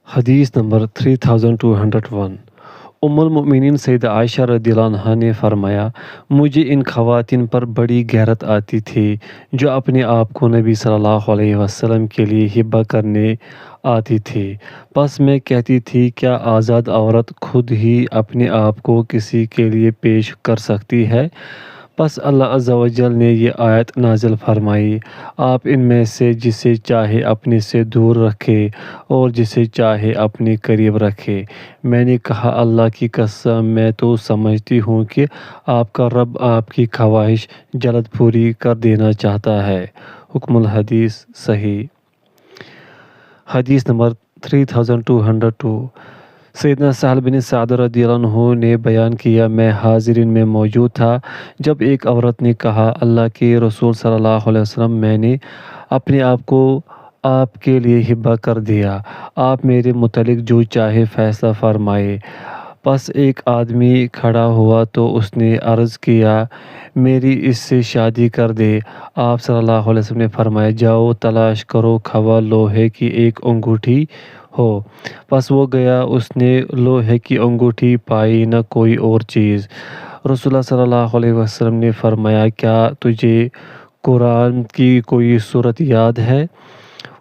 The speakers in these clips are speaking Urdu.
حدیث نمبر 3201۔ ام المؤمنین سیدہ عائشہ رضی اللہ عنہا نے فرمایا، مجھے ان خواتین پر بڑی غیرت آتی تھی جو اپنے آپ کو نبی صلی اللہ علیہ وسلم کے لیے ہبہ کرنے آتی تھی۔ پس میں کہتی تھی، کیا آزاد عورت خود ہی اپنے آپ کو کسی کے لیے پیش کر سکتی ہے؟ پس اللہ عز و جل نے یہ آیت نازل فرمائی، آپ ان میں سے جسے چاہے اپنے سے دور رکھے اور جسے چاہے اپنے قریب رکھے۔ میں نے کہا، اللہ کی قسم، میں تو سمجھتی ہوں کہ آپ کا رب آپ کی خواہش جلد پوری کر دینا چاہتا ہے۔ حکم الحدیث صحیح۔ حدیث نمبر 3202۔ سیدنا سہل بن سعد رضی اللہ عنہ نے بیان کیا، میں حاضرین میں موجود تھا جب ایک عورت نے کہا، اللہ کے رسول صلی اللہ علیہ وسلم، میں نے اپنے آپ کو آپ کے لیے ہبہ کر دیا، آپ میرے متعلق جو چاہے فیصلہ فرمائے۔ پس ایک آدمی کھڑا ہوا تو اس نے عرض کیا، میری اس سے شادی کر دے۔ آپ صلی اللہ علیہ وسلم نے فرمایا، جاؤ تلاش کرو خواہ لوہے کی ایک انگوٹھی ہو۔ پس وہ گیا، اس نے لوہے کی انگوٹھی پائی، نہ کوئی اور چیز۔ رسول اللہ صلی اللہ علیہ وسلم نے فرمایا، کیا تجھے قرآن کی کوئی سورت یاد ہے؟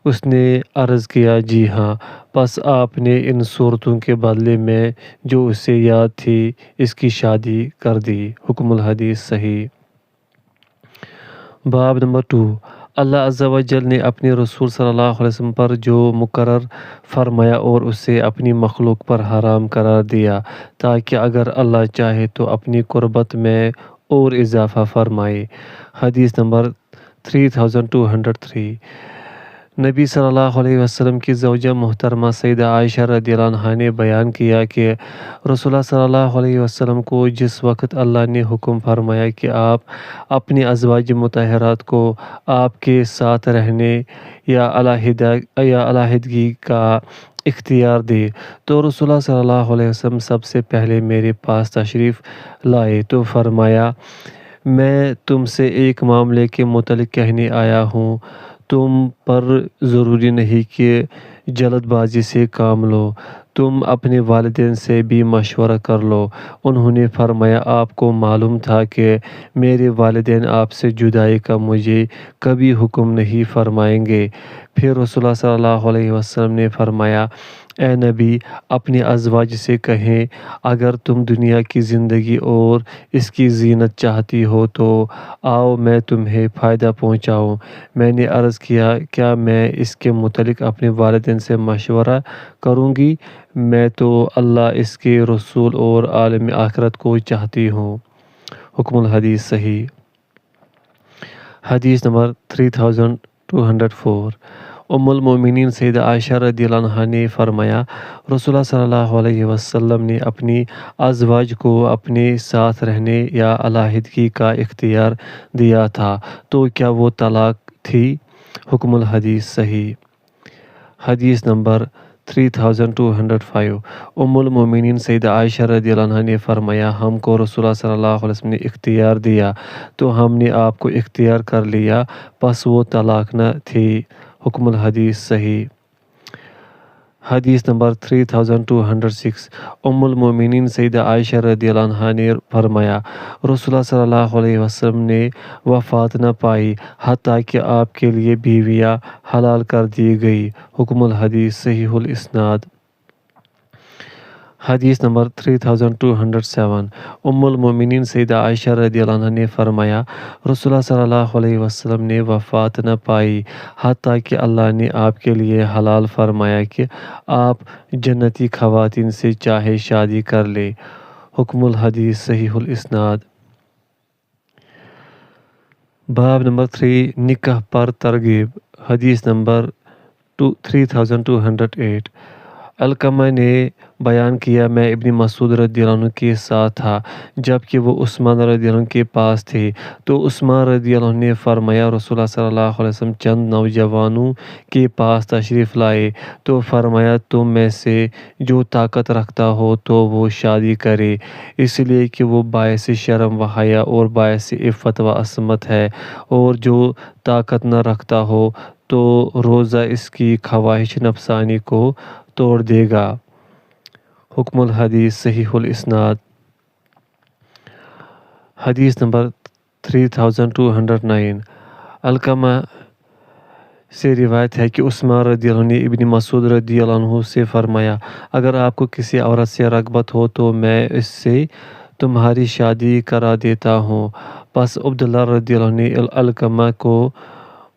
اس نے عرض کیا، جی ہاں۔ پس آپ نے ان صورتوں کے بدلے میں جو اسے یاد تھی اس کی شادی کر دی۔ حکم الحدیث صحیح۔ باب نمبر 2۔ اللہ عز و جل نے اپنے رسول صلی اللہ علیہ وسلم پر جو مقرر فرمایا اور اسے اپنی مخلوق پر حرام قرار دیا، تاکہ اگر اللہ چاہے تو اپنی قربت میں اور اضافہ فرمائے۔ حدیث نمبر 3203۔ نبی صلی اللہ علیہ وسلم کی زوجہ محترمہ سیدہ عائشہ رضی اللہ عنہا نے بیان کیا کہ رسول اللہ صلی اللہ علیہ وسلم کو جس وقت اللہ نے حکم فرمایا کہ آپ اپنی ازواج مطہرات کو آپ کے ساتھ رہنے یا علیحدگی کا اختیار دے، تو رسول اللہ صلی اللہ علیہ وسلم سب سے پہلے میرے پاس تشریف لائے تو فرمایا، میں تم سے ایک معاملے کے متعلق کہنے آیا ہوں، تم پر ضروری نہیں کہ جلد بازی سے کام لو، تم اپنے والدین سے بھی مشورہ کر لو۔ انہوں نے فرمایا، آپ کو معلوم تھا کہ میرے والدین آپ سے جدائی کا مجھے کبھی حکم نہیں فرمائیں گے۔ پھر رسول اللہ صلی اللہ علیہ وسلم نے فرمایا، اے نبی، اپنی ازواج سے کہیں، اگر تم دنیا کی زندگی اور اس کی زینت چاہتی ہو تو آؤ میں تمہیں فائدہ پہنچاؤں۔ میں نے عرض کیا، کیا میں اس کے متعلق اپنے والدین سے مشورہ کروں گی؟ میں تو اللہ، اس کے رسول اور عالم آخرت کو چاہتی ہوں۔ حکم الحدیث صحیح۔ حدیث نمبر 3204۔ ام المؤمنین سیدہ عائشہ رضی اللہ عنہا نے فرمایا، رسول اللہ صلی اللہ علیہ وسلم نے اپنی ازواج کو اپنے ساتھ رہنے یا علیحدگی کا اختیار دیا تھا، تو کیا وہ طلاق تھی؟ حکم الحدیث صحیح۔ حدیث نمبر 3205۔ ام المؤمنین سیدہ عائشہ رضی اللہ عنہا نے فرمایا، ہم کو رسول اللہ صلی اللہ علیہ وسلم نے اختیار دیا تو ہم نے آپ کو اختیار کر لیا، پس وہ طلاق نہ تھی۔ حکم الحدیث صحیح۔ حدیث نمبر 3206۔ ام المؤمنین سیدہ عائشہ رضی اللہ عنہا نے فرمایا، رسول اللہ صلی اللہ علیہ وسلم نے وفات نہ پائی حتیٰ کہ آپ کے لیے بیویاں حلال کر دی گئی۔ حکم الحدیث صحیح الاسناد۔ حدیث نمبر 3207۔ ام المؤمنین سیدہ عائشہ رضی اللہ عنہا نے فرمایا، رسول اللہ صلی اللہ علیہ وسلم نے وفات نہ پائی حتیٰ کہ اللہ نے آپ کے لیے حلال فرمایا کہ آپ جنتی خواتین سے چاہے شادی کر لیں۔ حکم الحدیث صحیح الاسناد۔ باب نمبر 3۔ نکاح پر ترغیب۔ حدیث نمبر 3208۔ علقمہ نے بیان کیا، میں ابن مسعود رضی اللہ عنہ کے ساتھ تھا جبکہ وہ عثمان رضی اللہ عنہ کے پاس تھے، تو عثمان رضی اللہ عنہ نے فرمایا، رسول اللہ صلی اللہ علیہ وسلم چند نوجوانوں کے پاس تشریف لائے تو فرمایا، تم میں سے جو طاقت رکھتا ہو تو وہ شادی کرے، اس لیے کہ وہ باعث شرم و حیا اور باعث عفت و عصمت ہے، اور جو طاقت نہ رکھتا ہو تو روزہ اس کی خواہش نفسانی کو توڑ دے گا۔ حکم الحدیث صحیح الاسناد۔ حدیث نمبر 3209 علقمہ سے روایت ہے کہ عثمان رضی اللہ عنہ نے ابن مسعود رضی اللہ عنہ سے فرمایا، اگر آپ کو کسی عورت سے رغبت ہو تو میں اس سے تمہاری شادی کرا دیتا ہوں۔ پس عبداللہ رضی اللہ عنہ نے علقمہ کو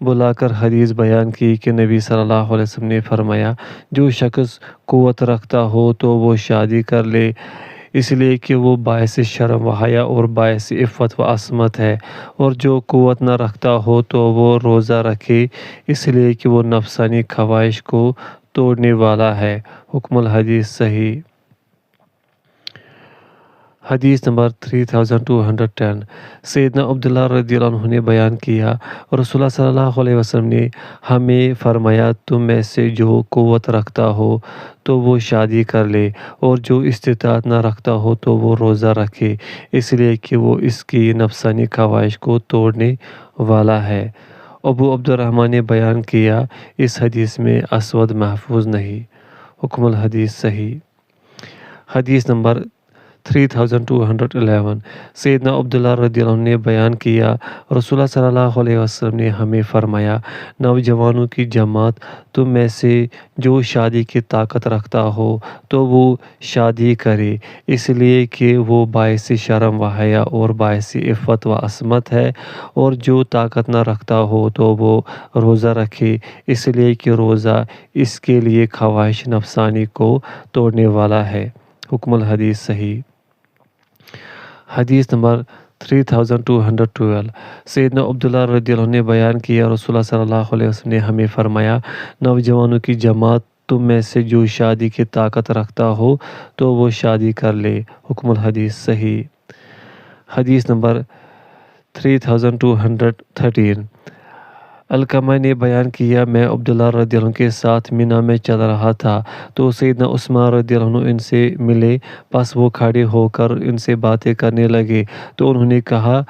بلا کر حدیث بیان کی کہ نبی صلی اللہ علیہ وسلم نے فرمایا، جو شخص قوت رکھتا ہو تو وہ شادی کر لے، اس لیے کہ وہ باعث شرم و حیا اور باعث عفت و عصمت ہے، اور جو قوت نہ رکھتا ہو تو وہ روزہ رکھے، اس لیے کہ وہ نفسانی خواہش کو توڑنے والا ہے۔ حکم الحدیث صحیح۔ حدیث نمبر 3210 سیدنا عبداللہ رضی اللہ عنہ نے بیان کیا، رسول اللہ صلی اللہ علیہ وسلم نے ہمیں فرمایا، تم میں سے جو قوت رکھتا ہو تو وہ شادی کر لے، اور جو استطاعت نہ رکھتا ہو تو وہ روزہ رکھے، اس لیے کہ وہ اس کی نفسانی خواہش کو توڑنے والا ہے۔ ابو عبد الرحمن نے بیان کیا، اس حدیث میں اسود محفوظ نہیں۔ حکم الحدیث صحیح۔ حدیث نمبر 3211 سیدنا عبداللہ رضی اللہ عنہ نے بیان کیا، رسول اللہ صلی اللہ علیہ وسلم نے ہمیں فرمایا، نوجوانوں کی جماعت تم میں سے جو شادی کی طاقت رکھتا ہو تو وہ شادی کرے، اس لیے کہ وہ باعث شرم و حیا اور باعث عفت و عصمت ہے، اور جو طاقت نہ رکھتا ہو تو وہ روزہ رکھے، اس لیے کہ روزہ اس کے لیے خواہش نفسانی کو توڑنے والا ہے۔ حکم الحدیث صحیح۔ حدیث نمبر 3212 سیدنا عبداللہ رضی اللہ عنہ نے بیان کیا، رسول اللہ صلی اللہ علیہ وسلم نے ہمیں فرمایا، نوجوانوں کی جماعت تم میں سے جو شادی کی طاقت رکھتا ہو تو وہ شادی کر لے۔ حکم الحدیث صحیح۔ حدیث نمبر 3213 علقمہ نے بیان کیا، میں عبداللہ رضی اللہ عنہ کے ساتھ مینا میں چل رہا تھا تو سیدنا عثمان رضی اللہ عنہ ان سے ملے، پس وہ کھڑے ہو کر ان سے باتیں کرنے لگے تو انہوں نے کہا،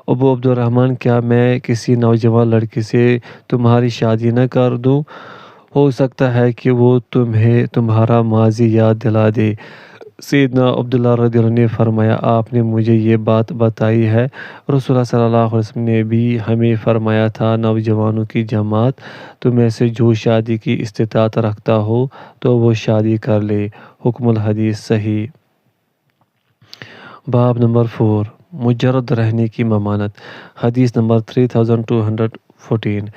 ابو عبد الرحمن، کیا میں کسی نوجوان لڑکی سے تمہاری شادی نہ کر دوں؟ ہو سکتا ہے کہ وہ تمہیں تمہارا ماضی یاد دلا دے۔ سیدنا عبداللہ رضی اللہ عنہ نے فرمایا، آپ نے مجھے یہ بات بتائی ہے، رسول اللہ صلی اللہ علیہ وسلم نے بھی ہمیں فرمایا تھا، نوجوانوں کی جماعت تم میں سے جو شادی کی استطاعت رکھتا ہو تو وہ شادی کر لے۔ حکم الحدیث صحیح۔ باب نمبر 4 مجرد رہنے کی ممانعت۔ حدیث نمبر 3214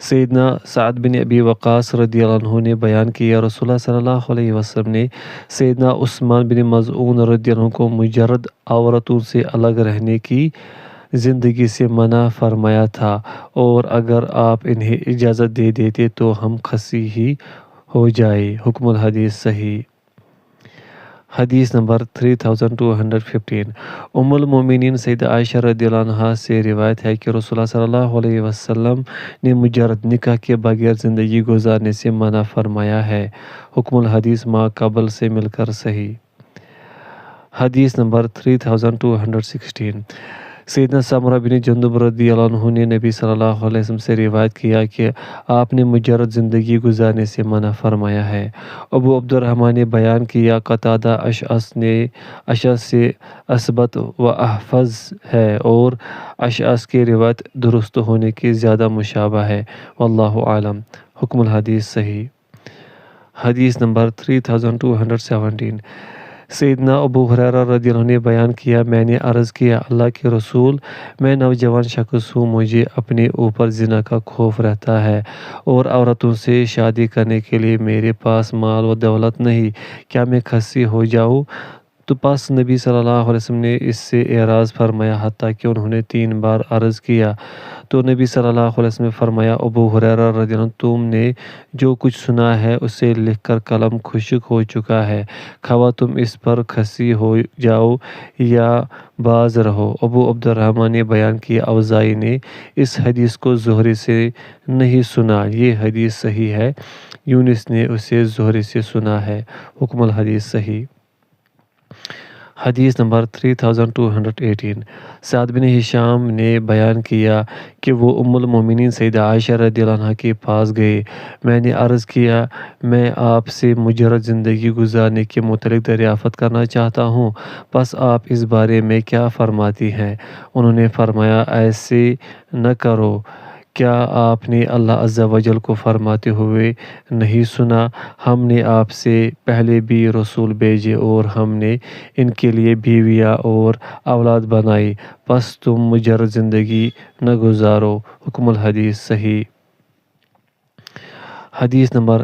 سیدنا سعد بن ابی وقاص رضی اللہ عنہ نے بیان کیا، رسول اللہ صلی اللہ علیہ وسلم نے سیدنا عثمان بن مظعون رضی اللہ عنہ کو مجرد عورتوں سے الگ رہنے کی زندگی سے منع فرمایا تھا، اور اگر آپ انہیں اجازت دے دیتے تو ہم خسی ہی ہو جائے۔ حکم الحدیث صحیح۔ حدیث نمبر 3215 ام المومنین سیدہ عائشہ رضی اللہ عنہا سے روایت ہے کہ رسول اللہ صلی اللہ علیہ وسلم نے مجرد نکاح کے بغیر زندگی گزارنے سے منع فرمایا ہے۔ حکم الحدیث ما قبل سے مل کر صحیح۔ حدیث نمبر 3216 سیدنا سمرہ بن جندب رضی اللہ عنہ نے نبی صلی اللہ علیہ وسلم سے روایت کیا کہ آپ نے مجرد زندگی گزارنے سے منع فرمایا ہے۔ ابو عبد الرحمن نے بیان کیا، قتادہ اشعث سے اثبت و احفظ ہے، اور اشعث کی روایت درست ہونے کی زیادہ مشابہ ہے، واللہ اعلم۔ حکم الحدیث صحیح۔ حدیث نمبر 3217 سیدنا ابو ہریرہ رضی اللہ عنہ نے بیان کیا، میں نے عرض کیا، اللہ کے رسول، میں نوجوان شخص ہوں، مجھے اپنے اوپر زنا کا خوف رہتا ہے، اور عورتوں سے شادی کرنے کے لیے میرے پاس مال و دولت نہیں، کیا میں خسی ہو جاؤں؟ تو پس نبی صلی اللہ علیہ وسلم نے اس سے اعراض فرمایا، حتیٰ کہ انہوں نے 3 بار عرض کیا تو نبی صلی اللہ علیہ وسلم نے فرمایا، ابو ہریرہ رضی اللہ عنہ، تم نے جو کچھ سنا ہے اسے لکھ کر قلم خشک ہو چکا ہے، خواہ تم اس پر خسی ہو جاؤ یا باز رہو۔ ابو عبد الرحمن نے بیان کیا، اوزاعی نے اس حدیث کو زہری سے نہیں سنا، یہ حدیث صحیح ہے، یونس نے اسے زہری سے سنا ہے۔ حکم الحدیث صحیح۔ حدیث نمبر 3218 سعد بن ہشام نے بیان کیا کہ وہ ام المومنین سیدہ عائشہ رضی اللہ عنہ کے پاس گئے۔ میں نے عرض کیا میں آپ سے مجرد زندگی گزارنے کے متعلق دریافت کرنا چاہتا ہوں، پس آپ اس بارے میں کیا فرماتی ہیں؟ انہوں نے فرمایا ایسے نہ کرو۔ کیا آپ نے اللہ عز و جل کو فرماتے ہوئے نہیں سنا ہم نے آپ سے پہلے بھی رسول بھیجے اور ہم نے ان کے لیے بیویاں اور اولاد بنائی، پس تم مجرد زندگی نہ گزارو۔ حکم الحدیث صحیح۔ حدیث نمبر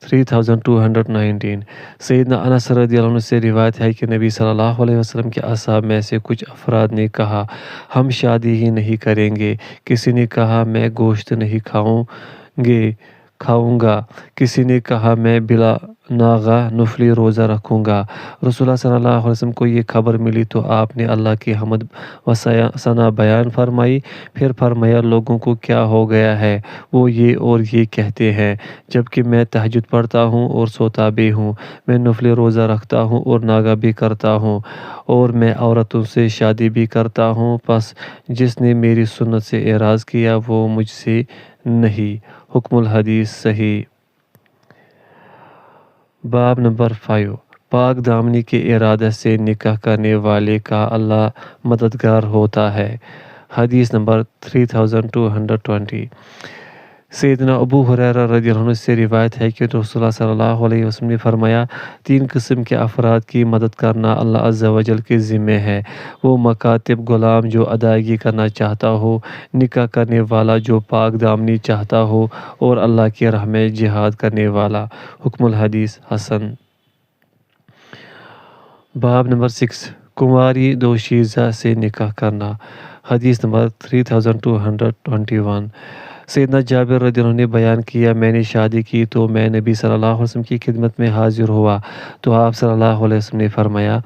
3219 سیدنا انس رضی اللہ عنہ سے روایت ہے کہ نبی صلی اللہ علیہ وسلم کے اصحاب میں سے کچھ افراد نے کہا ہم شادی ہی نہیں کریں گے، کسی نے کہا میں گوشت نہیں کھاؤں گا، کسی نے کہا میں بلا ناغہ نفلی روزہ رکھوں گا۔ رسول اللہ صلی اللہ علیہ وسلم کو یہ خبر ملی تو آپ نے اللہ کی حمد و ثنا بیان فرمائی، پھر فرمایا لوگوں کو کیا ہو گیا ہے، وہ یہ اور یہ کہتے ہیں جبکہ میں تہجد پڑھتا ہوں اور سوتا بھی ہوں، میں نفلی روزہ رکھتا ہوں اور ناغہ بھی کرتا ہوں، اور میں عورتوں سے شادی بھی کرتا ہوں، پس جس نے میری سنت سے اعراض کیا وہ مجھ سے نہیں۔ حکم الحدیث صحیح۔ باب نمبر 5 پاک دامنی کے ارادہ سے نکاح کرنے والے کا اللہ مددگار ہوتا ہے۔ حدیث نمبر 3220 سیدنا ابو ہریرہ رضی اللہ عنہ سے روایت ہے کہ رسول اللہ صلی اللہ علیہ وسلم نے فرمایا 3 قسم کے افراد کی مدد کرنا اللہ عز و جل کے ذمہ ہے، وہ مکاتب غلام جو ادائیگی کرنا چاہتا ہو، نکاح کرنے والا جو پاک دامنی چاہتا ہو، اور اللہ کی راہ میں جہاد کرنے والا۔ حکم الحدیث حسن۔ باب نمبر 6 کنواری دوشیزہ سے نکاح کرنا۔ حدیث نمبر 3221 سیدنا جابر رضی اللہ عنہ نے بیان کیا میں نے شادی کی تو میں نبی صلی اللہ علیہ وسلم کی خدمت میں حاضر ہوا تو آپ صلی اللہ علیہ وسلم نے فرمایا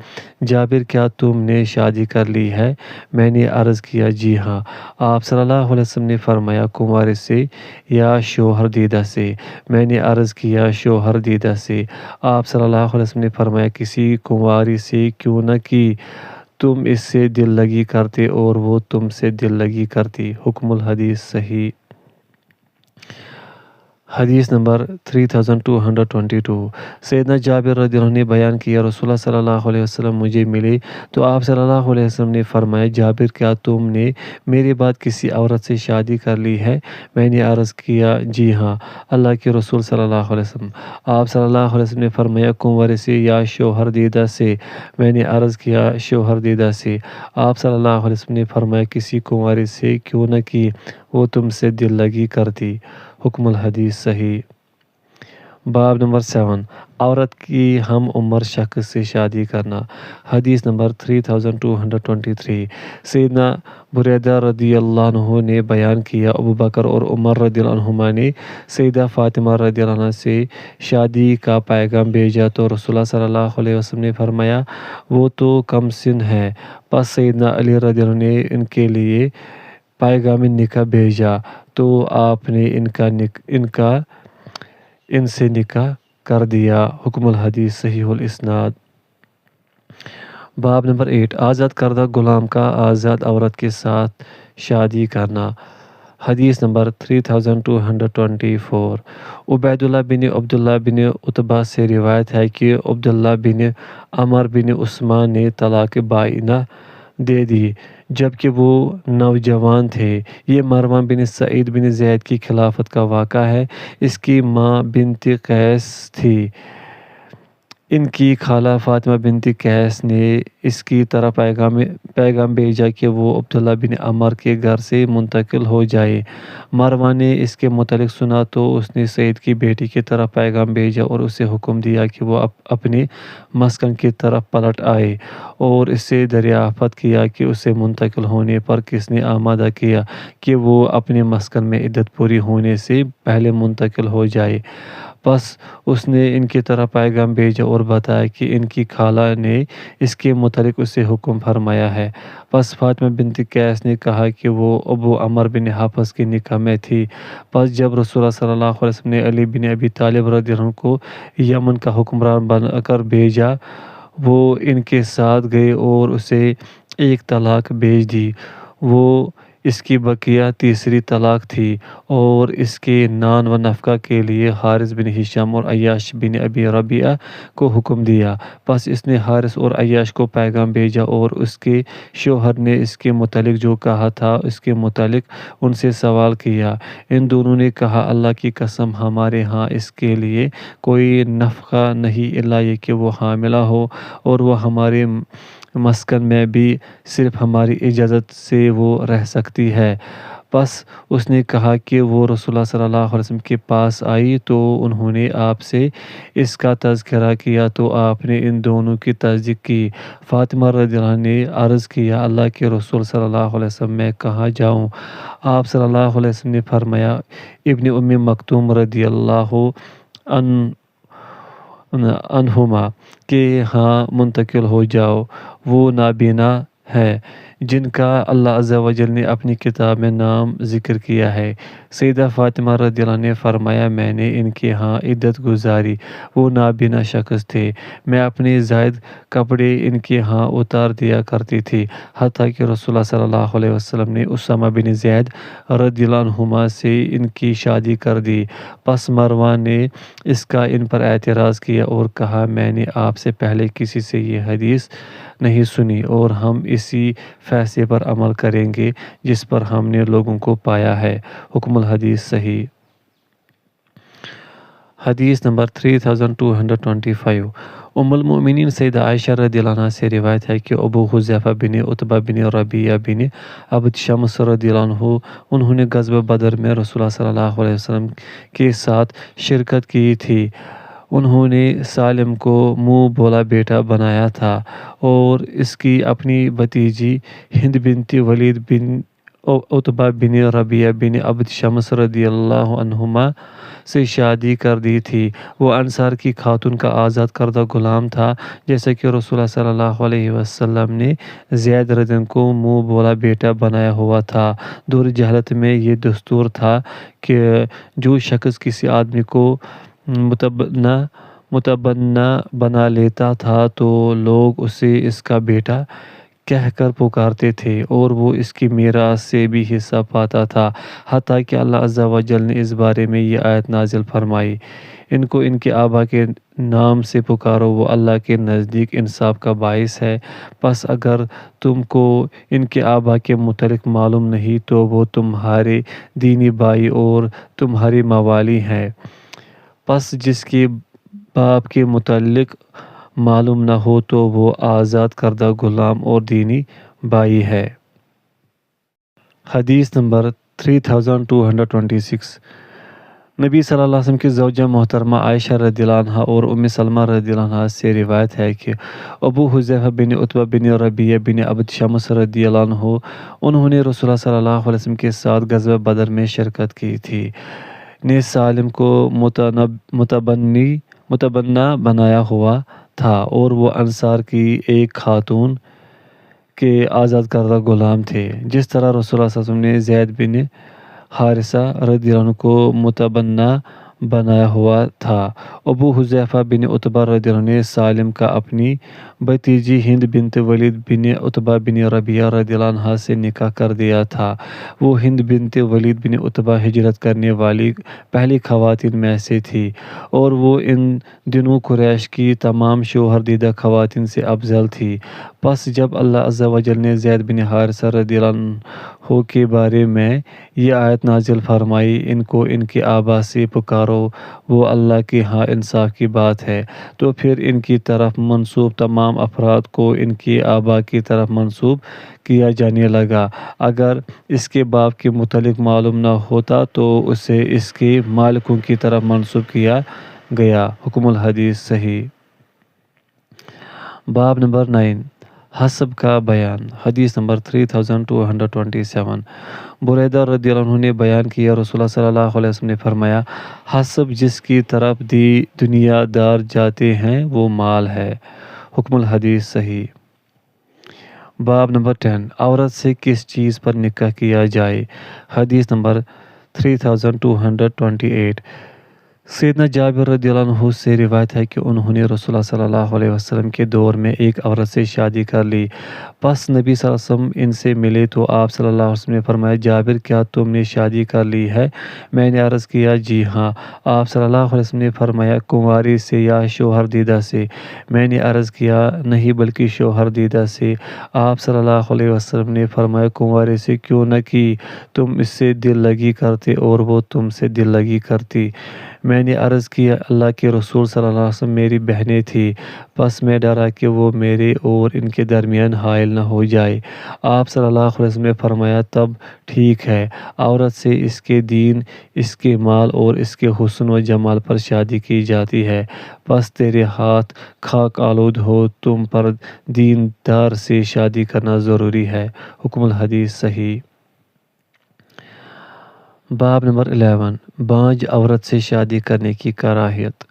جابر کیا تم نے شادی کر لی ہے؟ میں نے عرض کیا جی ہاں۔ آپ صلی اللہ علیہ وسلم نے فرمایا کنوارے سے یا شوہر دیدہ سے؟ میں نے عرض کیا شوہر دیدہ سے۔ آپ صلی اللہ علیہ وسلم نے فرمایا کسی کنواری سے کیوں نہ کی، تم اس سے دل لگی کرتے اور وہ تم سے دل لگی کرتی۔ حکم الحدیث صحیح۔ حدیث نمبر 3222 سیدنا جابر رضی اللہ عنہ نے بیان کیا رسول اللہ صلی اللہ علیہ وسلم مجھے ملے تو آپ صلی اللہ علیہ وسلم نے فرمایا جابر کیا تم نے میرے بعد کسی عورت سے شادی کر لی ہے؟ میں نے عرض کیا جی ہاں۔ اللہ کے رسول صلی اللہ علیہ وسلم۔ آپ صلی اللہ علیہ وسلم نے فرمایا کنورے سے یا شوہر دیدہ سے؟ میں نے عرض کیا شوہر دیدہ سے۔ آپ صلی اللہ علیہ وسلم نے فرمایا کسی کنوارے سے کیوں نہ کی، وہ تم سے دل لگی کرتی۔ حکم الحدیث صحیح۔ باب نمبر 7 عورت کی ہم عمر شخص سے شادی کرنا۔ حدیث نمبر 3223 سیدنا بریدہ رضی اللہ عنہ نے بیان کیا ابو بکر اور عمر رضی اللہ عنہما نے سیدہ فاطمہ رضی اللہ عنہ سے شادی کا پیغام بھیجا تو رسول اللہ صلی اللہ علیہ وسلم نے فرمایا وہ تو کم سن ہے، پس سیدنا علی رضی اللہ عنہ نے ان کے لیے پیغام نکاح بھیجا تو آپ نے ان سے نکاح کر دیا۔ حکم الحدیث صحیح الاسناد۔ باب نمبر 8 آزاد کردہ غلام کا آزاد عورت کے ساتھ شادی کرنا۔ حدیث نمبر 3224 عبیداللہ بن عبداللہ بن عتبہ سے روایت ہے کہ عبداللہ بن عمر بن عثمان نے طلاق بائنہ دے دی جبکہ وہ نوجوان تھے۔ یہ مروان بن سعید بن زید کی خلافت کا واقعہ ہے۔ اس کی ماں بنت قیس تھی۔ ان کی خالہ فاطمہ بنت قیس نے اس کی طرف پیغام بھیجا کہ وہ عبداللہ بن عمر کے گھر سے منتقل ہو جائے۔ مروان نے اس کے متعلق سنا تو اس نے سعید کی بیٹی کی طرف پیغام بھیجا اور اسے حکم دیا کہ وہ اپنے مسکن کی طرف پلٹ آئے اور اس سے دریافت کیا کہ اسے منتقل ہونے پر کس نے آمادہ کیا کہ وہ اپنے مسکن میں عدت پوری ہونے سے پہلے منتقل ہو جائے۔ پس اس نے ان کی طرف پیغام بھیجا اور بتایا کہ ان کی خالہ نے اس کے متعلق اسے حکم فرمایا ہے۔ پس فاطمہ بنت قیس نے کہا کہ وہ ابو عمر بن حفص کے نکاح میں تھی۔ پس جب رسول اللہ صلی اللہ علیہ وسلم نے علی بن ابی طالب رضی اللہ عنہ کو یمن کا حکمران بنا کر بھیجا، وہ ان کے ساتھ گئے اور اسے ایک طلاق بھیج دی۔ وہ اس کی بقیہ تیسری طلاق تھی اور اس کے نان و نفقہ کے لیے حارث بن ہشام اور عیاش بن ابی ربیعہ کو حکم دیا۔ پس اس نے حارث اور عیاش کو پیغام بھیجا اور اس کے شوہر نے اس کے متعلق جو کہا تھا اس کے متعلق ان سے سوال کیا۔ ان دونوں نے کہا اللہ کی قسم ہمارے ہاں اس کے لیے کوئی نفقہ نہیں الا یہ کہ وہ حاملہ ہو اور وہ ہمارے مسکن میں بھی صرف ہماری اجازت سے وہ رہ سکتی ہے۔ پس اس نے کہا کہ وہ رسول اللہ صلی اللہ علیہ وسلم کے پاس آئی تو انہوں نے آپ سے اس کا تذکرہ کیا تو آپ نے ان دونوں کی تصدیق کی۔ فاطمہ رضی اللہ عنہا نے عرض کیا اللہ کے رسول صلی اللہ علیہ وسلم میں کہاں جاؤں؟ آپ صلی اللہ علیہ وسلم نے فرمایا ابن ام مکتوم رضی اللہ عنہما کے ہاں منتقل ہو جاؤ، وہ نابینا ہے جن کا اللہ عز و جل نے اپنی کتاب میں نام ذکر کیا ہے۔ سیدہ فاطمہ رضی اللہ عنہا نے فرمایا میں نے ان کے ہاں عدت گزاری، وہ نابینا شخص تھے، میں اپنے زائد کپڑے ان کے ہاں اتار دیا کرتی تھی، حتیٰ کہ رسول اللہ صلی اللہ علیہ وسلم نے اسامہ بن زید رضی اللہ عنہما سے ان کی شادی کر دی۔ پس مروان نے اس کا ان پر اعتراض کیا اور کہا میں نے آپ سے پہلے کسی سے یہ حدیث نہیں سنی اور ہم اسی فیصلے پر عمل کریں گے جس پر ہم نے لوگوں کو پایا ہے۔ حکم الحدیث صحیح۔ حدیث نمبر 3225 ام المؤمنین سیدہ عائشہ رضی اللہ عنہا سے روایت ہے کہ ابو حذیفہ بن عتبہ بن ربیعہ بن عبد شمس رضی اللہ عنہ انہوں نے غزوہ بدر میں رسول اللہ صلی اللہ علیہ وسلم کے ساتھ شرکت کی تھی۔ انہوں نے سالم کو منہ بولا بیٹا بنایا تھا اور اس کی اپنی بھتیجی ہند بنت ولید بن عتبہ بن ربیعہ بن عبد شمس رضی اللہ عنہما سے شادی کر دی تھی۔ وہ انصار کی خاتون کا آزاد کردہ غلام تھا، جیسا کہ رسول اللہ صلی اللہ علیہ وسلم نے زید رضی اللہ عنہ کو منہ بولا بیٹا بنایا ہوا تھا۔ دور جہالت میں یہ دستور تھا کہ جو شخص کسی آدمی کو متبنہ بنا لیتا تھا تو لوگ اسے اس کا بیٹا کہہ کر پکارتے تھے اور وہ اس کی میراث سے بھی حصہ پاتا تھا، حتیٰ کہ اللہ عز و جل نے اس بارے میں یہ آیت نازل فرمائی ان کو ان کے آبا کے نام سے پکارو، وہ اللہ کے نزدیک انصاف کا باعث ہے۔ پس اگر تم کو ان کے آبا کے متعلق معلوم نہیں تو وہ تمہارے دینی بھائی اور تمہاری موالی ہیں، پس جس کے باپ کے متعلق معلوم نہ ہو تو وہ آزاد کردہ غلام اور دینی بھائی ہے۔ حدیث نمبر 3226 نبی صلی اللہ علیہ وسلم کی زوجہ محترمہ عائشہ رضی اللہ عنہا اور ام سلمہ رضی اللہ عنہا سے روایت ہے کہ ابو حذیفہ بن عتبہ بن ربیعہ بن عبد شمس رضی اللہ عنہ انہوں نے رسول اللہ صلی اللہ علیہ وسلم کے ساتھ غزوہ بدر میں شرکت کی تھی، نے سالم کو متبنہ بنایا ہوا تھا اور وہ انصار کی ایک خاتون کے آزاد کردہ غلام تھے، جس طرح رسول اللہ صلی اللہ علیہ وسلم نے زید بن حارثہ رضی اللہ عنہ کو متبنہ بنایا ہوا تھا۔ ابو حذیفہ بن عتبہ رضی اللہ عنہ نے سالم کا اپنی بھتیجی ہند بنت ولید بن عتبہ بن ربیعہ رضی اللہ عنہ سے نکاح کر دیا تھا۔ وہ ہند بنت ولید بن عتبہ ہجرت کرنے والی پہلی خواتین میں سے تھی اور وہ ان دنوں قریش کی تمام شوہر دیدہ خواتین سے افضل تھی۔ پس جب اللہ عز و جل نے زید بن حارثہ رضی اللہ عنہ کے بارے میں یہ آیت نازل فرمائی ان کو ان کے آبا سے پکارو، وہ اللہ کے ہاں انصاف کی بات ہے، تو پھر ان کی طرف منسوب تمام افراد کو ان کے آبا کی طرف منسوب کیا جانے لگا۔ اگر اس کے باپ کے متعلق معلوم نہ ہوتا تو اسے اس کے مالکوں کی طرف منسوب کیا گیا۔ حکم الحدیث صحیح۔ باب نمبر 9 حسب کا بیان۔ حدیث نمبر 3227 بریدہ رضی اللہ عنہ نے بیان کیا رسول اللہ صلی اللہ علیہ وسلم نے فرمایا حسب جس کی طرف دنیا دار جاتے ہیں وہ مال ہے۔ حکم الحدیث صحیح۔ باب نمبر 10 عورت سے کس چیز پر نکاح کیا جائے۔ حدیث نمبر 3228 سیدنا جابر رضی اللہ عنہ سے روایت ہے کہ انہوں نے رسول اللہ صلی اللہ علیہ وسلم کے دور میں ایک عورت سے شادی کر لی۔ پس نبی صلی اللہ علیہ وسلم ان سے ملے تو آپ صلی اللہ علیہ وسلم نے فرمایا، جابر کیا تم نے شادی کر لی ہے؟ میں نے عرض کیا جی ہاں۔ آپ صلی اللہ علیہ وسلم نے فرمایا، کنواری سے یا شوہر دیدہ سے؟ میں نے عرض کیا نہیں بلکہ شوہر دیدہ سے۔ آپ صلی اللہ علیہ وسلم نے فرمایا، کنواری سے کیوں نہ کی؟ تم اس سے دل لگی کرتے اور وہ تم سے دل لگی کرتی۔ میں نے عرض کیا اللہ کے رسول صلی اللہ علیہ وسلم میری بہنیں تھیں، پس میں ڈرا کہ وہ میرے اور ان کے درمیان حائل نہ ہو جائے۔ آپ صلی اللہ علیہ وسلم نے فرمایا تب ٹھیک ہے، عورت سے اس کے دین، اس کے مال اور اس کے حسن و جمال پر شادی کی جاتی ہے، پس تیرے ہاتھ خاک آلود ہو، تم پر دین دار سے شادی کرنا ضروری ہے۔ حکم الحدیث صحیح۔ باب نمبر 11 بانجھ عورت سے شادی کرنے کی کراہیت۔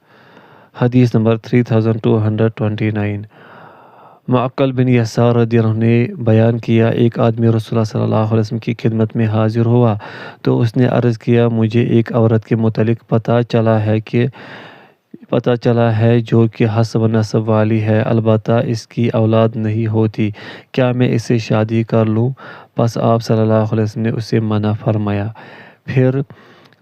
حدیث نمبر 3229 معقل بن یسار رضی اللہ عنہ نے بیان کیا، ایک آدمی رسول اللہ صلی اللہ علیہ وسلم کی خدمت میں حاضر ہوا تو اس نے عرض کیا، مجھے ایک عورت کے متعلق پتہ چلا ہے جو کہ حسب نسب والی ہے، البتہ اس کی اولاد نہیں ہوتی، کیا میں اس سے شادی کر لوں؟ پس آپ صلی اللہ علیہ وسلم نے اسے منع فرمایا۔ پھر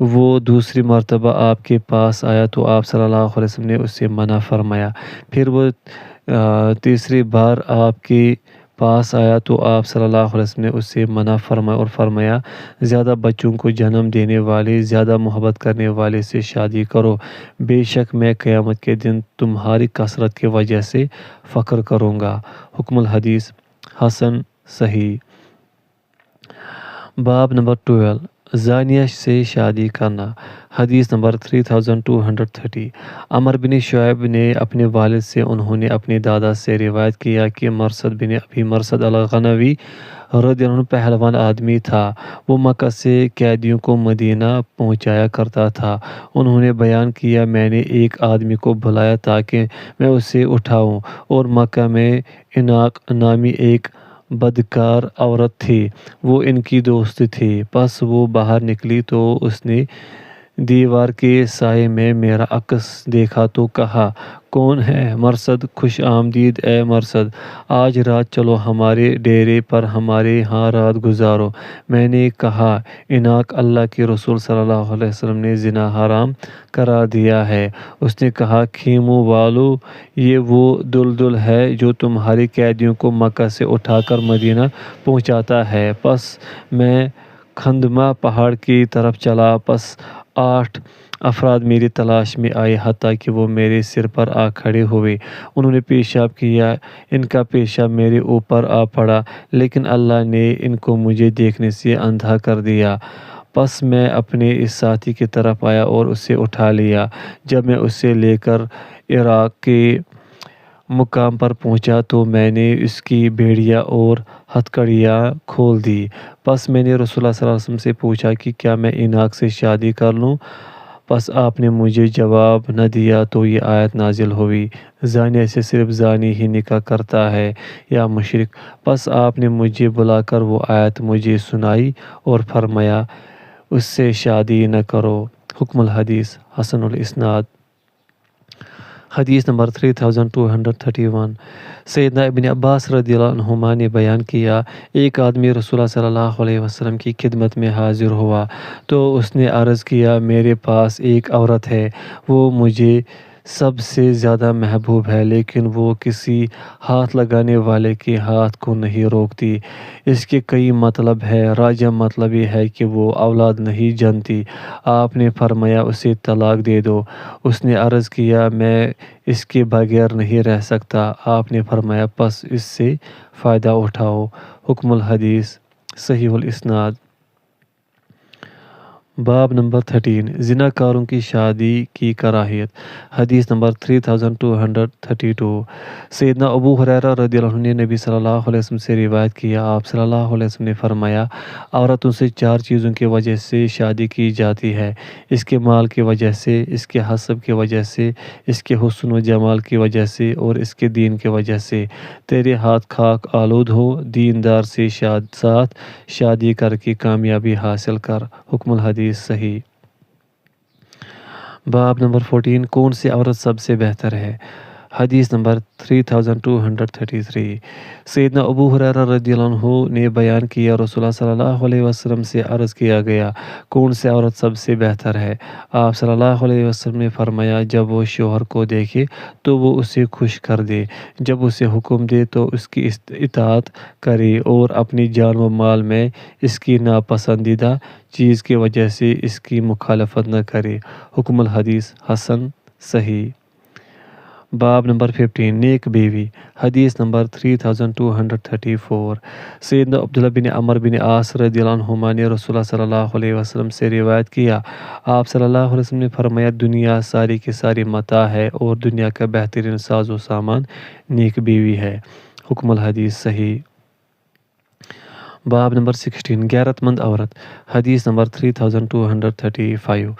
وہ دوسری مرتبہ آپ کے پاس آیا تو آپ صلی اللہ علیہ وسلم نے اسے منع فرمایا۔ پھر وہ تیسری بار آپ کے پاس آیا تو آپ صلی اللہ علیہ وسلم نے اسے منع فرمایا اور فرمایا، زیادہ بچوں کو جنم دینے والے، زیادہ محبت کرنے والے سے شادی کرو، بے شک میں قیامت کے دن تمہاری کثرت کی وجہ سے فخر کروں گا۔ حکم الحدیث حسن صحیح۔ باب نمبر 12 زانیہ سے شادی کرنا۔ حدیث نمبر 3230 عمر بن شعیب نے اپنے والد سے، انہوں نے اپنے دادا سے روایت کیا کہ مرثد بن ابی مرثد الغنوی رضی اللہ عنہ پہلوان آدمی تھا، وہ مکہ سے قیدیوں کو مدینہ پہنچایا کرتا تھا۔ انہوں نے بیان کیا، میں نے ایک آدمی کو بلایا تاکہ میں اسے اٹھاؤں، اور مکہ میں عناق نامی ایک بدکار عورت تھی، وہ ان کی دوست تھی۔ پس وہ باہر نکلی تو اس نے دیوار کے سائے میں میرا عکس دیکھا تو کہا، کون ہے؟ مرثد۔ خوش آمدید اے مرثد، آج رات چلو ہمارے ڈیرے پر، ہمارے ہاں رات گزارو۔ میں نے کہا، عناق اللہ کے رسول صلی اللہ علیہ وسلم نے زنا حرام قرار دیا ہے۔ اس نے کہا، خیموں والو، یہ وہ دلدل ہے جو تمہارے قیدیوں کو مکہ سے اٹھا کر مدینہ پہنچاتا ہے۔ پس میں کھندمہ پہاڑ کی طرف چلا، پس 8 افراد میری تلاش میں آئے، حتیٰ کہ وہ میرے سر پر آ کھڑے ہوئے۔ انہوں نے پیشاب کیا، ان کا پیشاب میرے اوپر آ پڑا، لیکن اللہ نے ان کو مجھے دیکھنے سے اندھا کر دیا۔ پس میں اپنے اس ساتھی کی طرف آیا اور اسے اٹھا لیا۔ جب میں اسے لے کر عراق کے مقام پر پہنچا تو میں نے اس کی بیڑیاں اور ہتھکڑیاں کھول دی۔ پس میں نے رسول اللہ صلی اللہ علیہ وسلم سے پوچھا کہ کیا میں عناق سے شادی کر لوں؟ پس آپ نے مجھے جواب نہ دیا تو یہ آیت نازل ہوئی، زانیہ سے صرف زانی ہی نکاح کرتا ہے یا مشرک۔ پس آپ نے مجھے بلا کر وہ آیت مجھے سنائی اور فرمایا، اس سے شادی نہ کرو۔ حکم الحدیث حسن الاسناد۔ حدیث نمبر 3231 سیدنا ابن عباس رضی اللہ عنہما نے بیان کیا، ایک آدمی رسول اللہ صلی اللہ علیہ وسلم کی خدمت میں حاضر ہوا تو اس نے عرض کیا، میرے پاس ایک عورت ہے، وہ مجھے سب سے زیادہ محبوب ہے، لیکن وہ کسی ہاتھ لگانے والے کے ہاتھ کو نہیں روکتی۔ اس کے کئی مطلب ہے، راجہ مطلب یہ ہے کہ وہ اولاد نہیں جنتی۔ آپ نے فرمایا، اسے طلاق دے دو۔ اس نے عرض کیا، میں اس کے بغیر نہیں رہ سکتا۔ آپ نے فرمایا، پس اس سے فائدہ اٹھاؤ۔ حکم الحدیث صحیح الاسناد۔ باب نمبر 13 زنا کاروں کی شادی کی کراہیت۔ حدیث نمبر 3232 سیدنا ابو ہریرہ رضی اللہ عنہ نے نبی صلی اللہ علیہ وسلم سے روایت کیا، آپ صلی اللہ علیہ وسلم نے فرمایا، عورتوں سے 4 چیزوں کی وجہ سے شادی کی جاتی ہے، اس کے مال کی وجہ سے، اس کے حسب کی وجہ سے، اس کے حسن و جمال کی وجہ سے، اور اس کے دین کی وجہ سے۔ تیرے ہاتھ خاک آلود ہو، دیندار سے ساتھ شادی کر کے کامیابی حاصل کر۔ حکم الحدیث صحیح۔ باب نمبر 14 کون سی عورت سب سے بہتر ہے؟ حدیث نمبر 3233 سیدنا ابو ہریرہ رضی اللہ عنہ نے بیان کیا رسول اللہ صلی اللہ علیہ وسلم سے عرض کیا گیا کون سی عورت سب سے بہتر ہے؟ آپ صلی اللہ علیہ وسلم نے فرمایا جب وہ شوہر کو دیکھے تو وہ اسے خوش کر دے، جب اسے حکم دے تو اس کی اطاعت کرے اور اپنی جان و مال میں اس کی ناپسندیدہ چیز کی وجہ سے اس کی مخالفت نہ کرے۔ حکم الحدیث حسن صحیح۔ باب نمبر 15 نیک بیوی حدیث نمبر 3234 سیدنا عبداللہ بن عمر بن عاص رضی اللہ عنہما نے رسول اللہ صلی اللہ علیہ وسلم سے روایت کیا، آپ صلی اللہ علیہ وسلم نے فرمایا دنیا ساری کی ساری متاع ہے اور دنیا کا بہترین ساز و سامان نیک بیوی ہے۔ حکم الحدیث صحیح۔ باب نمبر 16 غیرت مند عورت حدیث نمبر 3235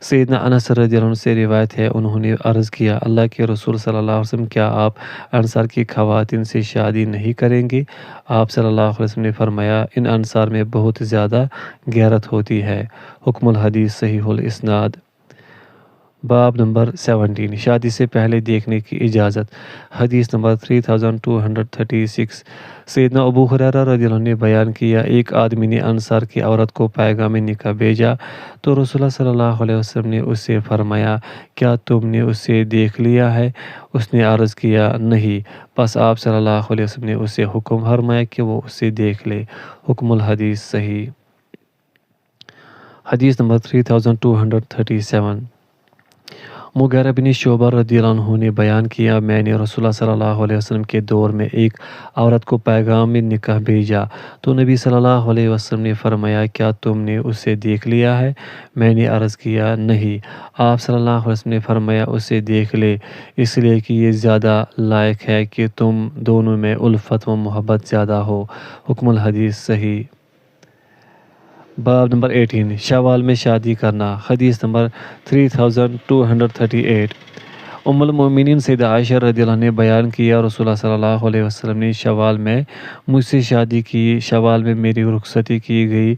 سیدنا انس رضی اللہ عنہ سے روایت ہے انہوں نے عرض کیا اللہ کے رسول صلی اللہ علیہ وسلم کیا آپ انصار کی خواتین سے شادی نہیں کریں گے؟ آپ صلی اللہ علیہ وسلم نے فرمایا ان انصار میں بہت زیادہ غیرت ہوتی ہے۔ حکم الحدیث صحیح الاسناد۔ باب نمبر 17 شادی سے پہلے دیکھنے کی اجازت حدیث نمبر 3236 سیدنا ابو ہریرہ رضی اللہ عنہ نے بیان کیا ایک آدمی نے انصار کی عورت کو پیغام نکاح بھیجا تو رسول اللہ صلی اللہ علیہ وسلم نے اس سے فرمایا کیا تم نے اسے دیکھ لیا ہے؟ اس نے عرض کیا نہیں، پس آپ صلی اللہ علیہ وسلم نے اسے حکم فرمایا کہ وہ اسے دیکھ لے۔ حکم الحدیث صحیح۔ حدیث نمبر 3237 مغیرہ بن شعبہ رضی اللہ عنہ نے بیان کیا میں نے رسول اللہ صلی اللہ علیہ وسلم کے دور میں ایک عورت کو پیغام نکاح بھیجا تو نبی صلی اللہ علیہ وسلم نے فرمایا کیا تم نے اسے دیکھ لیا ہے؟ میں نے عرض کیا نہیں، آپ صلی اللہ علیہ وسلم نے فرمایا اسے دیکھ لے اس لیے کہ یہ زیادہ لائق ہے کہ تم دونوں میں الفت و محبت زیادہ ہو۔ حکم الحدیث صحیح۔ باب نمبر 18 شوال میں شادی کرنا حدیث نمبر 3238 ام المومنین سیدہ عائشہ رضی اللہ عنہ نے بیان کیا رسول اللہ صلی اللہ علیہ وسلم نے شوال میں مجھ سے شادی کی، شوال میں میری رخصتی کی گئی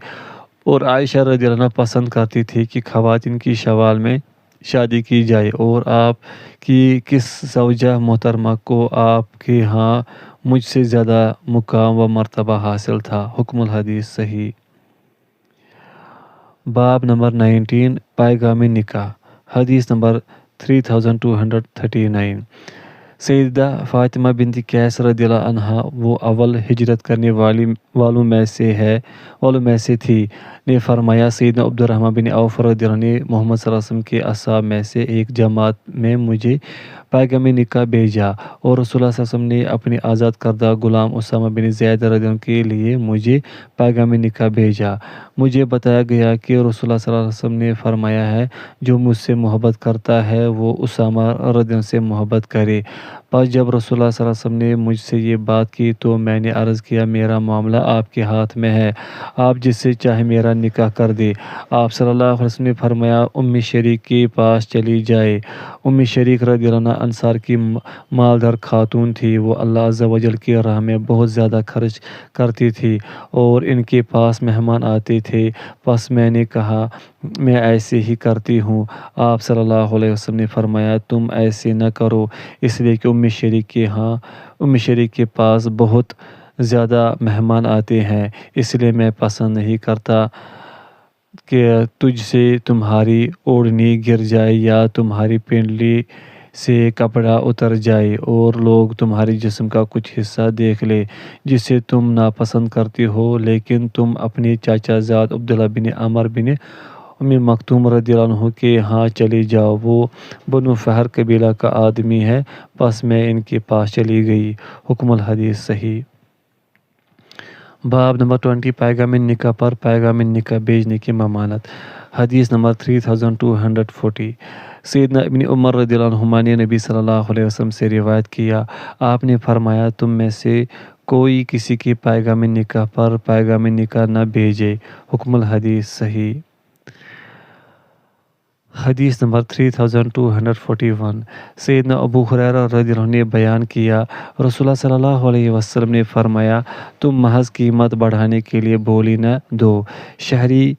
اور عائشہ رضی اللہ عنہ پسند کرتی تھی کہ خواتین کی شوال میں شادی کی جائے اور آپ کی کس زوجہ محترمہ کو آپ کے ہاں مجھ سے زیادہ مقام و مرتبہ حاصل تھا۔ حکم الحدیث صحیح۔ باب نمبر 19 پیغام نکاح حدیث نمبر 3239 سیدہ فاطمہ بنت قیس رضی اللہ عنہا وہ اول ہجرت کرنے والوں میں سے تھی نے فرمایا سیدنا عبد الرحمن بن عوف رضی اللہ عنہ نے محمد صلی اللہ علیہ وسلم کے اصحاب میں سے ایک جماعت میں مجھے پیغام نکاح بھیجا اور رسول اللہ صلی اللہ علیہ وسلم نے اپنے آزاد کردہ غلام اسامہ بن زید رضی اللہ عنہ کے لیے مجھے پیغام نکاح بھیجا۔ مجھے بتایا گیا کہ رسول اللہ صلی اللہ علیہ وسلم نے فرمایا ہے جو مجھ سے محبت کرتا ہے وہ اسامہ رضی اللہ عنہ سے محبت کرے۔ پس جب رسول اللہ صلی اللہ علیہ وسلم نے مجھ سے یہ بات کی تو میں نے عرض کیا میرا معاملہ آپ کے ہاتھ میں ہے، آپ جس سے چاہے میرا نکاح کر دے۔ آپ صلی اللہ علیہ وسلم نے فرمایا ام شریک کے پاس چلی جائے۔ ام شریک رضی اللہ عنہ انصار کی مالدار خاتون تھی، وہ اللہ عز و جل کی راہ میں بہت زیادہ خرچ کرتی تھی اور ان کے پاس مہمان آتے تھے، پس میں نے کہا میں ایسے ہی کرتی ہوں۔ آپ صلی اللہ علیہ وسلم نے فرمایا تم ایسے نہ کرو اس لیے کہ ام شریک کے پاس بہت زیادہ مہمان آتے ہیں، اس لیے میں پسند نہیں کرتا کہ تجھ سے تمہاری اوڑھنی گر جائے یا تمہاری پنڈلی سے کپڑا اتر جائے اور لوگ تمہارے جسم کا کچھ حصہ دیکھ لے جسے تم ناپسند کرتی ہو، لیکن تم اپنے چاچا زاد عبداللہ بن عمر بن ام مکتوم رضی اللہ عنہ کے ہاں چلی جاؤ، وہ بنو فہر قبیلہ کا آدمی ہے۔ پس میں ان کے پاس چلی گئی۔ حکم الحدیث صحیح۔ باب نمبر 20 پیغام نکاح پر پیغام نکاح بھیجنے کی ممانعت حدیث نمبر 3240 سیدنا ابن عمر رضی اللہ عنہما نے نبی صلی اللہ علیہ وسلم سے روایت کیا آپ نے فرمایا تم میں سے کوئی کسی کی پیغام نکاح پر پیغام نکاح نہ بھیجے۔ حکم الحدیث صحیح۔ حدیث نمبر 3241 سیدنا ابو ہریرہ رضی اللہ عنہ نے بیان کیا رسول اللہ صلی اللہ علیہ وسلم نے فرمایا تم محض قیمت بڑھانے کے لیے بولی نہ دو، شہری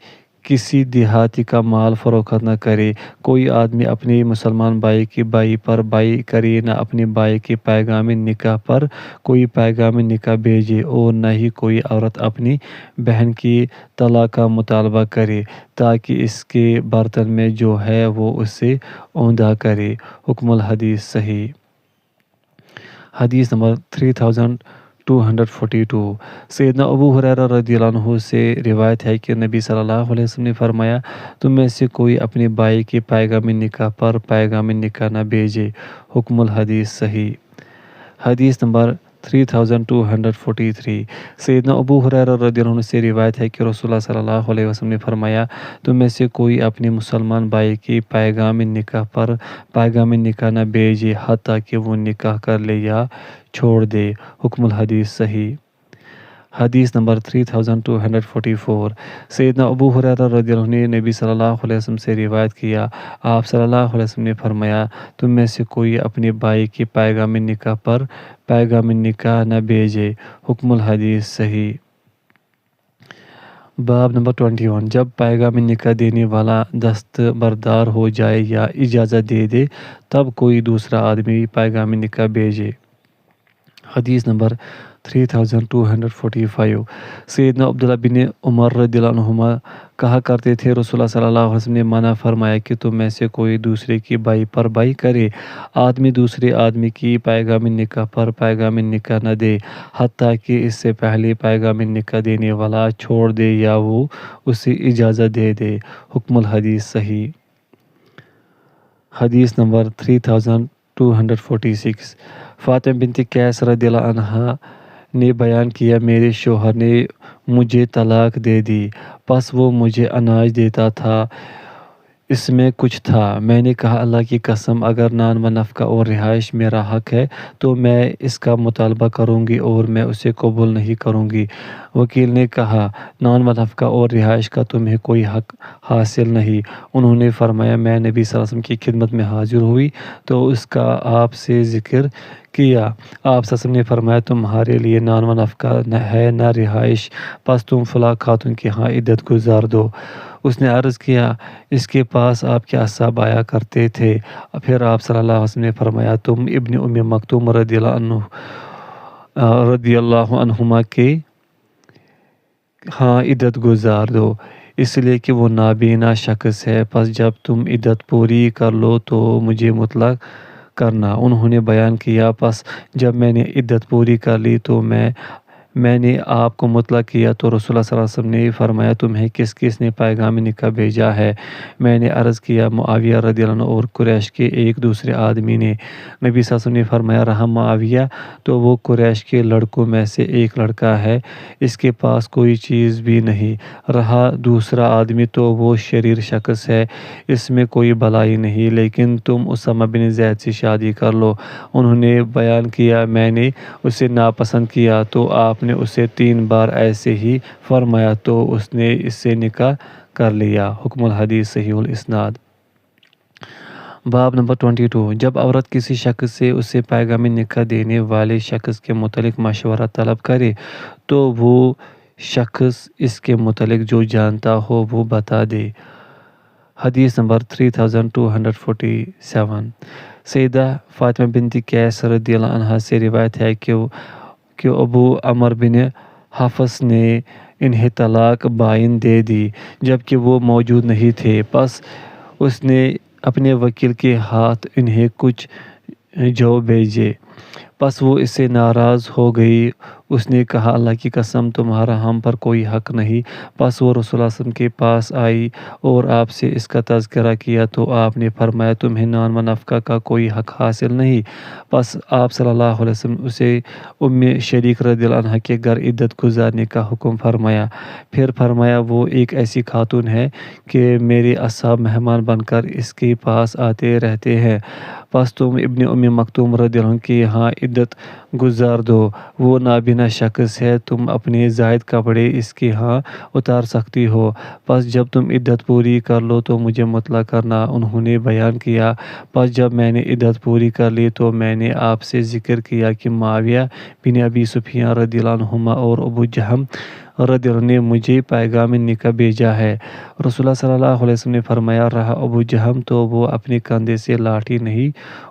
کسی دیہاتی کا مال فروخت نہ کرے، کوئی آدمی اپنے مسلمان بھائی کی بائی پر بائی کرے، نہ اپنے بھائی کے پیغام نکاح پر کوئی پیغام نکاح بھیجے، اور نہ ہی کوئی عورت اپنی بہن کی طلاق کا مطالبہ کرے تاکہ اس کے برتن میں جو ہے وہ اسے اوندھا کرے۔ حکم الحدیث صحیح۔ حدیث نمبر 3242۔ سیدنا ابو ہریرہ رضی اللہ عنہ سے روایت ہے کہ نبی صلی اللہ علیہ وسلم نے فرمایا، تم میں سے کوئی اپنے بھائی کے پیغام نکاح پر پیغام نکاح نہ بھیجے۔ حکم الحدیث صحیح۔ حدیث نمبر 3243۔ سیدنا ابو ہریرہ رضی اللہ عنہ سے روایت ہے کہ رسول اللہ صلی اللہ علیہ وسلم نے فرمایا، تم میں سے کوئی اپنے مسلمان بھائی کے پیغام نکاح پر پیغام نکاح نہ بھیجے حتیٰ کہ وہ نکاح کر لے یا چھوڑ دے۔ حکم الحدیث صحیح۔ حدیث نمبر 3244۔ سیدنا ابو ہریرہ رضی اللہ عنہ نے نبی صلی اللہ علیہ وسلم سے روایت کیا، آپ صلی اللہ علیہ وسلم نے فرمایا، تم میں سے کوئی اپنے بھائی کے پیغام نکاح پر پیغام نکاح نہ بھیجے۔ حکم الحدیث صحیح۔ باب نمبر 21۔ جب پیغام نکاح دینے والا دستبردار ہو جائے یا اجازت دے دے تب کوئی دوسرا آدمی پیغام نکاح بھیجے۔ حدیث نمبر 3245۔ سیدنا عبداللہ بن عمر رضی اللہ عنہما کہا کرتے تھے، رسول اللہ صلی اللہ علیہ وسلم نے منع فرمایا کہ تم میں سے کوئی دوسرے کی بائی پر بائی کرے، آدمی دوسرے آدمی کی پیغام نکاح پر پیغام نکاح نہ دے حتیٰ کہ اس سے پہلے پیغام نکاح دینے والا چھوڑ دے یا وہ اسے اجازت دے دے۔ حکم الحدیث صحیح۔ حدیث نمبر 3246۔ فاطمہ بنت قیس رضی اللہ عنہا نے بیان کیا، میرے شوہر نے مجھے طلاق دے دی، پس وہ مجھے اناج دیتا تھا، اس میں کچھ تھا۔ میں نے کہا، اللہ کی قسم، اگر نان و نفقہ اور رہائش میرا حق ہے تو میں اس کا مطالبہ کروں گی اور میں اسے قبول نہیں کروں گی۔ وکیل نے کہا، نان و نفقہ اور رہائش کا تمہیں کوئی حق حاصل نہیں۔ انہوں نے فرمایا، میں نبی صلی اللہ علیہ وسلم کی خدمت میں حاضر ہوئی تو اس کا آپ سے ذکر کیا۔ آپ صلی اللہ علیہ وسلم نے فرمایا، تمہارے لیے نان و نفقہ ہے نہ رہائش، پس تم فلاں خاتون کے ہاں عدت گزار دو۔ اس نے عرض کیا، اس کے پاس آپ کے اصحاب آیا کرتے تھے۔ پھر آپ صلی اللہ علیہ وسلم نے فرمایا، تم ابن ام مکتوم رضی اللہ عنہما کے ہاں عدت گزار دو، اس لیے کہ وہ نابینا شخص ہے، پس جب تم عدت پوری کر لو تو مجھے مطلع کرنا۔ انہوں نے بیان کیا، پس جب میں نے عدت پوری کر لی تو میں نے آپ کو مطلع کیا تو رسول اللہ صلی اللہ علیہ وسلم نے فرمایا، تمہیں کس کس نے پیغام نکاح بھیجا ہے؟ میں نے عرض کیا، معاویہ رضی اللہ عنہ اور قریش کے ایک دوسرے آدمی نے۔ نبی صلی اللہ علیہ وسلم نے فرمایا، رہا معاویہ تو وہ قریش کے لڑکوں میں سے ایک لڑکا ہے، اس کے پاس کوئی چیز بھی نہیں، رہا دوسرا آدمی تو وہ شریر شخص ہے، اس میں کوئی بھلائی نہیں، لیکن تم اسامہ بن زید سے شادی کر لو۔ انہوں نے بیان کیا، میں نے اسے ناپسند کیا تو آپ نے اسے 3 بار ایسے ہی فرمایا تو اس نے اس سے نکاح کر لیا۔ حکم الحدیث صحیح الاسناد۔ باب نمبر 22۔ جب عورت کسی شخص سے اسے پیغام نکاح دینے والے شخص کے متعلق مشورہ طلب کرے تو وہ شخص اس کے متعلق جو جانتا ہو وہ بتا دے۔ حدیث نمبر 3247۔ سیدہ فاطمہ بنت قیس رضی اللہ عنہا سے روایت ہے کہ ابو عمر بن حفص نے انہیں طلاق بائن دے دی جبکہ وہ موجود نہیں تھے، پس اس نے اپنے وکیل کے ہاتھ انہیں کچھ جو بھیجے، پس وہ اس سے ناراض ہو گئی۔ اس نے کہا، اللہ کی قسم، تمہارا ہم پر کوئی حق نہیں۔ پس وہ رسول اللہ صلی اللہ علیہ وسلم کے پاس آئی اور آپ سے اس کا تذکرہ کیا تو آپ نے فرمایا، تمہیں نان و نفقہ کا کوئی حق حاصل نہیں۔ پس آپ صلی اللہ علیہ وسلم اسے ام شریک رضی اللہ عنہ کے گھر عدت گزارنے کا حکم فرمایا۔ پھر فرمایا، وہ ایک ایسی خاتون ہے کہ میرے اصحاب مہمان بن کر اس کے پاس آتے رہتے ہیں، پس تم ابن ام مکتوم رضی اللہ عنہ کے ہاں عدت گزار دو، وہ نابینا شخص ہے، تم اپنے زائد کپڑے اس کے ہاں اتار سکتی ہو، پس جب تم عدت پوری کر لو تو مجھے مطلع کرنا۔ انہوں نے بیان کیا، پس جب میں نے عدت پوری کر لی تو میں نے آپ سے ذکر کیا کہ معاویہ بن ابی سفیان رضی اللہ عنہما اور ابو جہم رضی اللہ عنہ نے مجھے پیغام نکاح بھیجا ہے۔ رسول اللہ صلی اللہ علیہ وسلم نے فرمایا، رہا ابو جہم تو وہ اپنے کندھے سے لاٹھی نہیں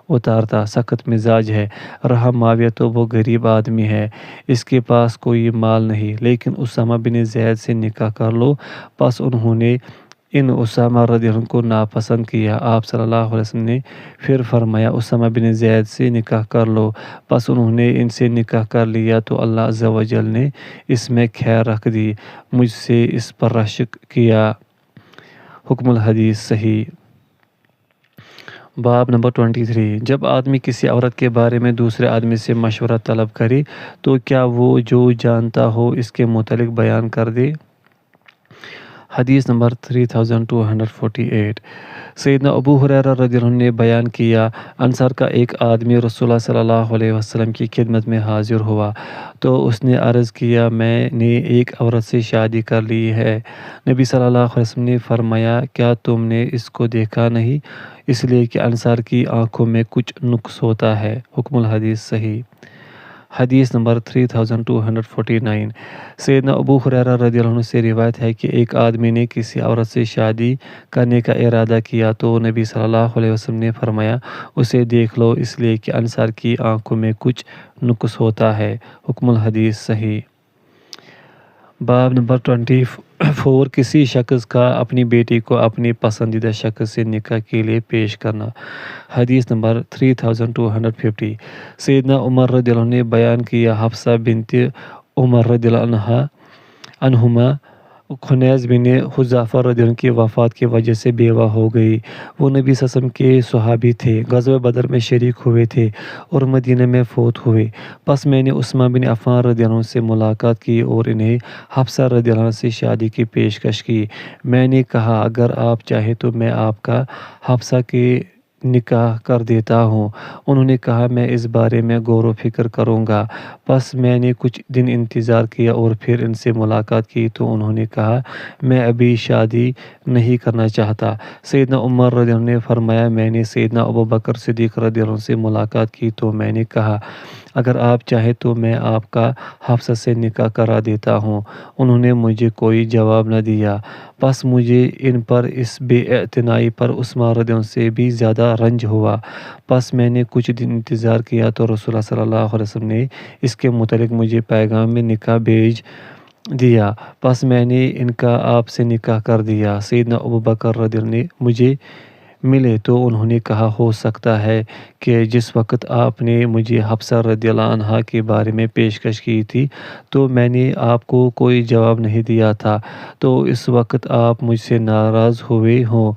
اتارتا، سخت مزاج ہے۔ رہا معاویہ تو وہ غریب آدمی ہے، اس کے پاس کوئی مال نہیں، لیکن اسامہ بن زید سے نکاح کر لو۔ پس انہوں نے ان اسامہ رضی اللہ عنہ کو ناپسند کیا۔ آپ صلی اللہ علیہ وسلم نے پھر فرمایا، اسامہ بن زید سے نکاح کر لو۔ پس انہوں نے ان سے نکاح کر لیا تو اللہ عز و جل نے اس میں خیر رکھ دی، مجھ سے اس پر رشک کیا۔ حکم الحدیث صحیح۔ باب نمبر 23، جب آدمی کسی عورت کے بارے میں دوسرے آدمی سے مشورہ طلب کرے تو کیا وہ جو جانتا ہو اس کے متعلق بیان کر دے؟ حدیث نمبر 3248، سیدنا ابو ہریرہ رضی اللہ عنہ نے بیان کیا، انصار کا ایک آدمی رسول اللہ صلی اللہ علیہ وسلم کی خدمت میں حاضر ہوا تو اس نے عرض کیا، میں نے ایک عورت سے شادی کر لی ہے۔ نبی صلی اللہ علیہ وسلم نے فرمایا، کیا تم نے اس کو دیکھا نہیں؟ اس لیے کہ انصار کی آنکھوں میں کچھ نقص ہوتا ہے۔ حکم الحدیث صحیح۔ حدیث نمبر 3249، سیدنا ابو ہریرہ رضی اللہ عنہ سے روایت ہے کہ ایک آدمی نے کسی عورت سے شادی کرنے کا ارادہ کیا تو نبی صلی اللہ علیہ وسلم نے فرمایا، اسے دیکھ لو، اس لیے کہ انصار کی آنکھوں میں کچھ نقص ہوتا ہے۔ حکم الحدیث صحیح۔ باب نمبر 24، کسی شخص کا اپنی بیٹی کو اپنی پسندیدہ شخص سے نکاح کے لیے پیش کرنا۔ حدیث نمبر 3250، سیدنا عمر رضی اللہ عنہ نے بیان کیا، حفصہ بنت عمر رضی اللہ عنہما خنیس بن حذافہ رضی اللہ عنہ کی وفات کی وجہ سے بیوہ ہو گئی۔ وہ نبی صلی اللہ علیہ وسلم کے صحابی تھے، غزوہ بدر میں شریک ہوئے تھے اور مدینہ میں فوت ہوئے۔ پس میں نے عثمان بن عفان رضی اللہ عنہ سے ملاقات کی اور انہیں حفصہ رضی اللہ عنہ سے شادی کی پیشکش کی۔ میں نے کہا، اگر آپ چاہیں تو میں آپ کا حفصہ کے نکاح کر دیتا ہوں۔ انہوں نے کہا، میں اس بارے میں غور و فکر کروں گا۔ پس میں نے کچھ دن انتظار کیا اور پھر ان سے ملاقات کی تو انہوں نے کہا، میں ابھی شادی نہیں کرنا چاہتا۔ سیدنا عمر رضی اللہ عنہ نے فرمایا، میں نے سیدنا ابوبکر صدیق رضی اللہ عنہ سے ملاقات کی تو میں نے کہا، اگر آپ چاہیں تو میں آپ کا حفصہ سے نکاح کرا دیتا ہوں۔ انہوں نے مجھے کوئی جواب نہ دیا۔ پس مجھے ان پر اس بے اعتنائی پر عثمان رضی اللہ عنہ سے بھی زیادہ رنج ہوا۔ پس میں نے کچھ دن انتظار کیا تو رسول اللہ صلی اللہ علیہ وسلم نے اس کے متعلق مجھے پیغام نکاح بھیج دیا۔ پس میں نے ان کا آپ سے نکاح کر دیا۔ سیدنا ابوبکر رضی اللہ عنہ مجھے ملے تو انہوں نے کہا، ہو سکتا ہے کہ جس وقت آپ نے مجھے حفصہ رضی اللہ عنہا کے بارے میں پیشکش کی تھی تو میں نے آپ کو کوئی جواب نہیں دیا تھا، تو اس وقت آپ مجھ سے ناراض ہوئے ہوں۔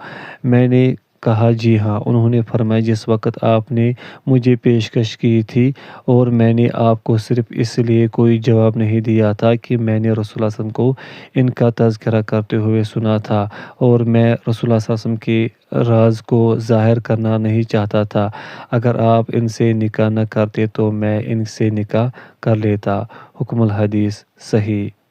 میں نے کہا، جی ہاں۔ انہوں نے فرمایا، جس وقت آپ نے مجھے پیشکش کی تھی اور میں نے آپ کو صرف اس لیے کوئی جواب نہیں دیا تھا کہ میں نے رسول اللہ صلی اللہ علیہ وسلم کو ان کا تذکرہ کرتے ہوئے سنا تھا اور میں رسول اللہ صلی اللہ علیہ وسلم کے راز کو ظاہر کرنا نہیں چاہتا تھا، اگر آپ ان سے نکاح نہ کرتے تو میں ان سے نکاح کر لیتا۔ حکم الحدیث صحیح۔